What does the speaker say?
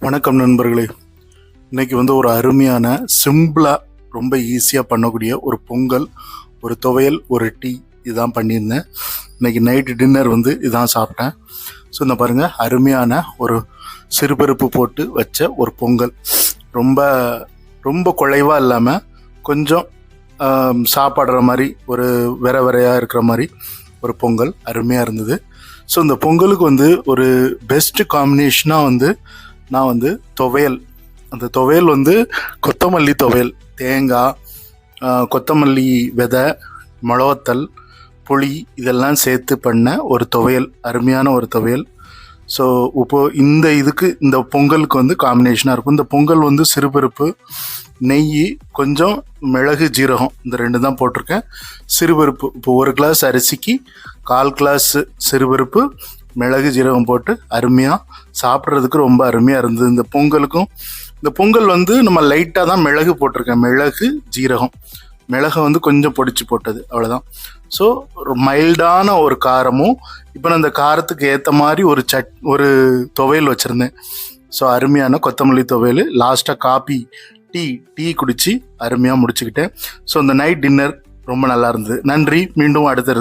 வணக்கம் நண்பர்களே. இன்னைக்கு ஒரு அருமையான சிம்பிளாக ரொம்ப ஈஸியாக பண்ணக்கூடிய ஒரு பொங்கல், ஒரு துவையல், ஒரு டீ இதுதான் பண்ணியிருந்தேன். இன்னைக்கு நைட்டு டின்னர் இதான் சாப்பிட்டேன். ஸோ இந்த பாருங்கள், அருமையான ஒரு சிறுபருப்பு போட்டு வச்ச ஒரு பொங்கல். ரொம்ப ரொம்ப குழைவாக இல்லாமல் கொஞ்சம் சாப்பாடுற மாதிரி ஒரு விரையாக இருக்கிற மாதிரி ஒரு பொங்கல் அருமையாக இருந்தது. ஸோ இந்த பொங்கலுக்கு ஒரு பெஸ்ட்டு காம்பினேஷனாக நான் துவையல், அந்த துவையல் கொத்தமல்லி துவையல், தேங்காய், கொத்தமல்லி விதை, மிளவத்தல், புளி இதெல்லாம் சேர்த்து பண்ண ஒரு துவையல், அருமையான ஒரு துவையல். ஸோ இப்போது இந்த பொங்கலுக்கு காம்பினேஷனாக இருக்கும். இந்த பொங்கல் சிறுபருப்பு, நெய், கொஞ்சம் மிளகு, ஜீரகம், இந்த ரெண்டு தான் போட்டிருக்கேன். சிறுபருப்பு இப்போ 1 கிளாஸ் அரிசிக்கு 1/4 கிளாஸ் சிறுபருப்பு, மிளகு, ஜீரகம் போட்டு அருமையாக சாப்பிட்றதுக்கு ரொம்ப அருமையாக இருந்தது. இந்த பொங்கல் நம்ம லைட்டாக தான் மிளகு போட்டிருக்கேன். மிளகு, ஜீரகம், மிளகை கொஞ்சம் பொடிச்சு போட்டது, அவ்வளோதான். ஸோ மைல்டான ஒரு காரமும், இப்போ நான் அந்த காரத்துக்கு ஏற்ற மாதிரி ஒரு துவையல் வச்சுருந்தேன். ஸோ அருமையான கொத்தமல்லி துவையல். லாஸ்ட்டாக காபி டீ குடித்து அருமையாக முடிச்சுக்கிட்டேன். ஸோ இந்த நைட் டின்னர் ரொம்ப நல்லா இருந்தது. நன்றி. மீண்டும் அடுத்த